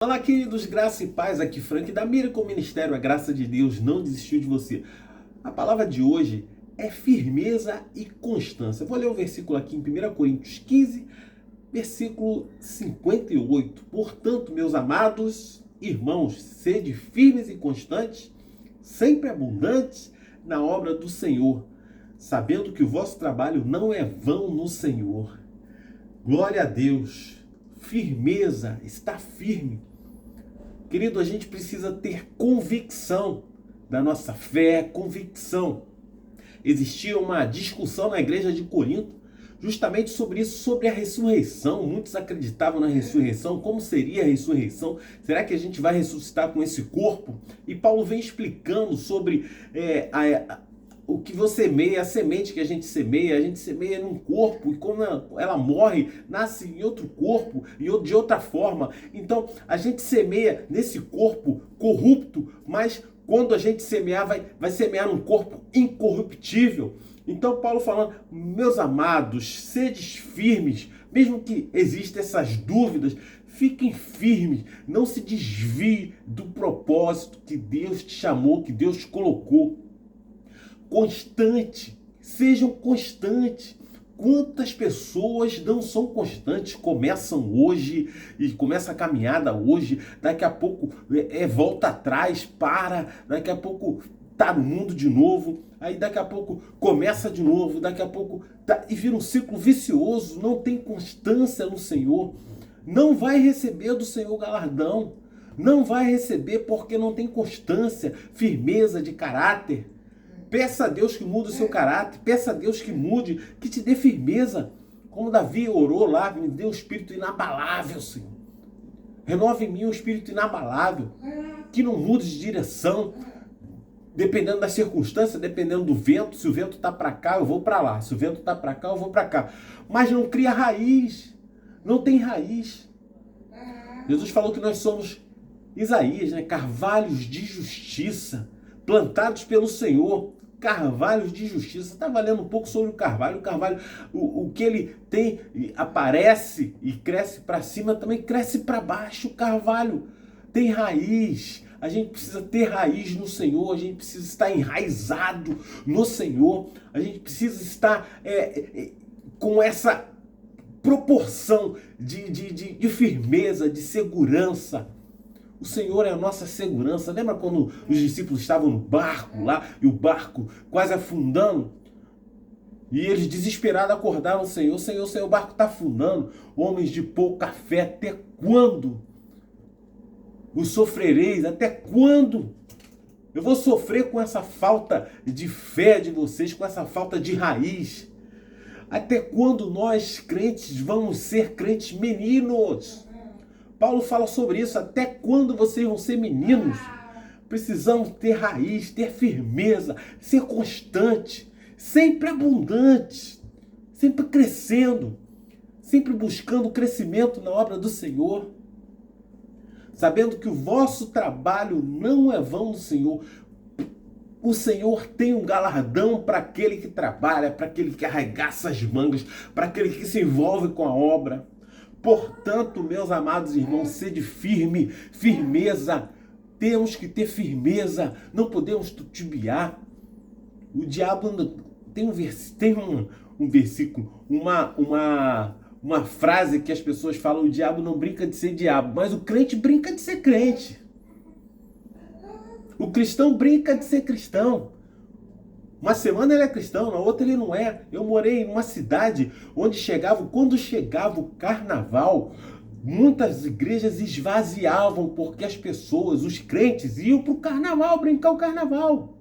Olá, queridos, graça e paz, aqui Frank da Miracle Ministério, a graça de Deus não desistiu de você. A palavra de hoje é firmeza e constância. Eu vou ler o versículo aqui em 1 Coríntios 15, versículo 58. Portanto, meus amados irmãos, sede firmes e constantes, sempre abundantes na obra do Senhor, sabendo que o vosso trabalho não é vão no Senhor. Glória a Deus, firmeza, está firme. Querido, a gente precisa ter convicção da nossa fé, convicção. Existia uma discussão na igreja de Corinto justamente sobre isso, sobre a ressurreição. Muitos acreditavam na ressurreição. Como seria a ressurreição? Será que a gente vai ressuscitar com esse corpo? E Paulo vem explicando sobre o que você semeia, a semente que a gente semeia num corpo, e quando ela morre, nasce em outro corpo, de outra forma. Então, a gente semeia nesse corpo corrupto, mas quando a gente semear, vai semear num corpo incorruptível. Então, Paulo falando, meus amados, sedes firmes, mesmo que existam essas dúvidas, fiquem firmes, não se desvie do propósito que Deus te chamou, que Deus te colocou. Constante, sejam constantes. Quantas pessoas não são constantes, começam hoje e começa a caminhada hoje, daqui a pouco volta atrás, para, daqui a pouco tá no mundo de novo, aí daqui a pouco começa de novo, daqui a pouco e vira um ciclo vicioso, não tem constância no Senhor, não vai receber do Senhor galardão, não vai receber porque não tem constância, firmeza de caráter. Peça a Deus que mude o seu caráter. Peça a Deus que mude, que te dê firmeza. Como Davi orou lá, me dê um espírito inabalável, Senhor. Renova em mim um espírito inabalável. Que não mude de direção. Dependendo das circunstâncias, dependendo do vento. Se o vento está para cá, eu vou para lá. Se o vento está para cá, eu vou para cá. Mas não cria raiz. Não tem raiz. Jesus falou que nós somos Isaías, né? Carvalhos de justiça, plantados pelo Senhor. Carvalhos de justiça. Estava lendo um pouco sobre o carvalho. O carvalho, o que ele tem, aparece e cresce para cima, também cresce para baixo. O carvalho tem raiz. A gente precisa ter raiz no Senhor. A gente precisa estar enraizado no Senhor. A gente precisa estar com essa proporção de firmeza, de segurança. O Senhor é a nossa segurança. Lembra quando os discípulos estavam no barco lá e o barco quase afundando? E eles desesperados acordaram o Senhor. Senhor, o barco está afundando. Homens de pouca fé, até quando os sofrereis? Até quando eu vou sofrer com essa falta de fé de vocês, com essa falta de raiz? Até quando nós crentes vamos ser crentes meninos? Paulo fala sobre isso. Até quando vocês vão ser meninos? Precisamos ter raiz, ter firmeza, ser constante, sempre abundante, sempre crescendo, sempre buscando crescimento na obra do Senhor, sabendo que o vosso trabalho não é vão no Senhor. O Senhor tem um galardão para aquele que trabalha, para aquele que arregaça as mangas, para aquele que se envolve com a obra. Portanto, meus amados irmãos, sede firme, firmeza. Temos que ter firmeza, não podemos titubear. O diabo tem um versículo, uma frase que as pessoas falam: o diabo não brinca de ser diabo, mas o crente brinca de ser crente. O cristão brinca de ser cristão. Uma semana ele é cristão, na outra ele não é. Eu morei em uma cidade onde quando chegava o carnaval, muitas igrejas esvaziavam porque as pessoas, os crentes, iam para o carnaval, brincar o carnaval.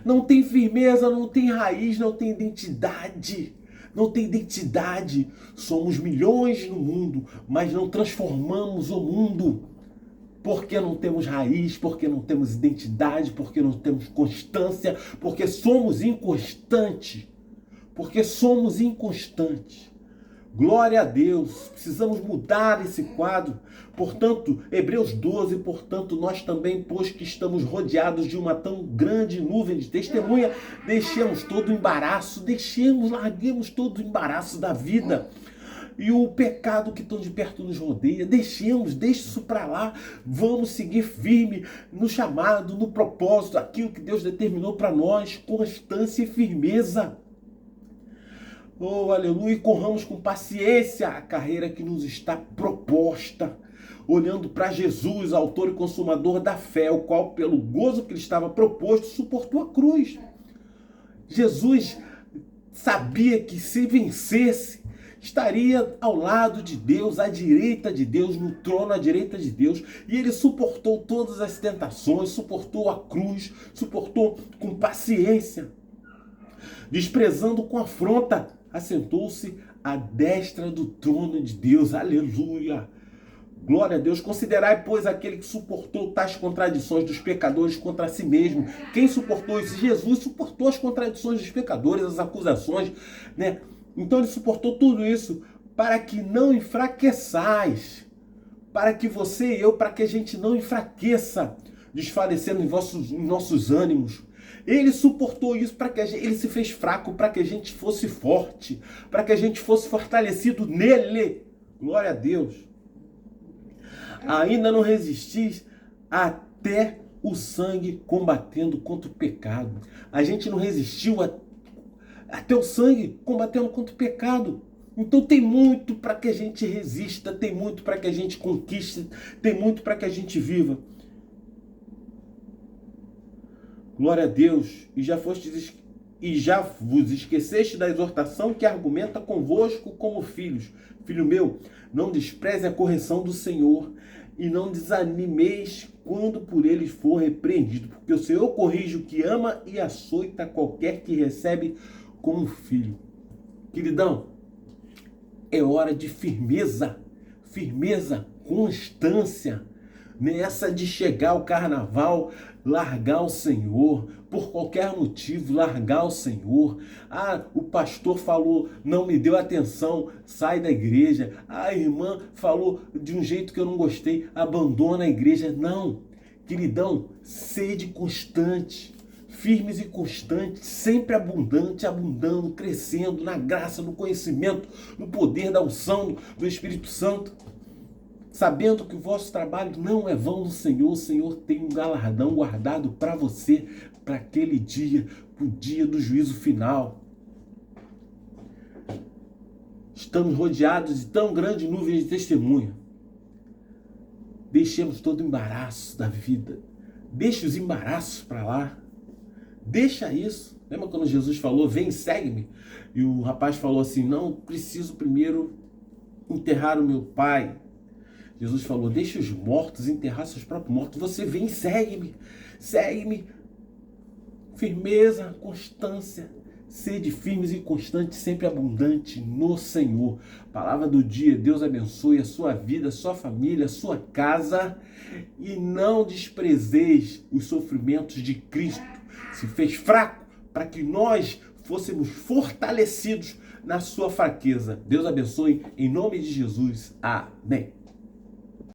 Não tem firmeza, não tem raiz, não tem identidade. Não tem identidade. Somos milhões no mundo, mas não transformamos o mundo. Porque não temos raiz, porque não temos identidade, porque não temos constância, porque somos inconstantes. Porque somos inconstantes. Glória a Deus, precisamos mudar esse quadro. Portanto, Hebreus 12, portanto, nós também, pois que estamos rodeados de uma tão grande nuvem de testemunha, deixemos todo o embaraço, larguemos todo o embaraço da vida. e o pecado que tão de perto nos rodeia. Deixe isso para lá. Vamos seguir firme no chamado, no propósito, aquilo que Deus determinou para nós, constância e firmeza. Oh, aleluia, e corramos com paciência a carreira que nos está proposta, olhando para Jesus, autor e consumador da fé, o qual, pelo gozo que lhe estava proposto, suportou a cruz. Jesus sabia que se vencesse, estaria ao lado de Deus, à direita de Deus, no trono à direita de Deus, e ele suportou todas as tentações, suportou a cruz, suportou com paciência. Desprezando com afronta, assentou-se à destra do trono de Deus. Aleluia! Glória a Deus. Considerai, pois, aquele que suportou tais contradições dos pecadores contra si mesmo. Quem suportou isso? Jesus suportou as contradições dos pecadores, as acusações, né? Então ele suportou tudo isso para que não enfraqueçais. Para que você e eu, para que a gente não enfraqueça, desfalecendo em nossos ânimos. Ele suportou isso para que ele se fez fraco, para que a gente fosse forte, para que a gente fosse fortalecido nele. Glória a Deus. Ainda não resistis até o sangue combatendo contra o pecado. A gente não resistiu até o sangue combatendo contra o pecado. Então tem muito para que a gente resista, tem muito para que a gente conquiste, tem muito para que a gente viva. Glória a Deus. E já vos esqueceste da exortação que argumenta convosco como filhos. Filho meu, não despreze a correção do Senhor e não desanimeis quando por ele for repreendido, porque o Senhor corrige o que ama e açoita qualquer que recebe como filho. Queridão, é hora de firmeza, constância, nessa de chegar ao carnaval, largar o Senhor, por qualquer motivo, largar o Senhor. Ah, o pastor falou, não me deu atenção, sai da igreja. Ah, a irmã falou de um jeito que eu não gostei, abandona a igreja. Não, queridão, sede constante, firmes e constantes, sempre abundante, abundando, crescendo na graça, no conhecimento, no poder da unção do Espírito Santo. Sabendo que o vosso trabalho não é vão no Senhor, o Senhor tem um galardão guardado para você, para aquele dia, o dia do juízo final. Estamos rodeados de tão grande nuvem de testemunha. Deixemos todo o embaraço da vida. Deixe os embaraços para lá. Deixa isso. Lembra quando Jesus falou, vem, segue-me? E o rapaz falou assim, não, preciso primeiro enterrar o meu pai. Jesus falou, deixa os mortos enterrar seus próprios mortos. Você vem, segue-me. Segue-me. Firmeza, constância. Sede firmes e constantes, sempre abundante no Senhor. Palavra do dia, Deus abençoe a sua vida, a sua família, a sua casa. E não desprezeis os sofrimentos de Cristo. Se fez fraco para que nós fôssemos fortalecidos na sua fraqueza. Deus abençoe em nome de Jesus. Amém.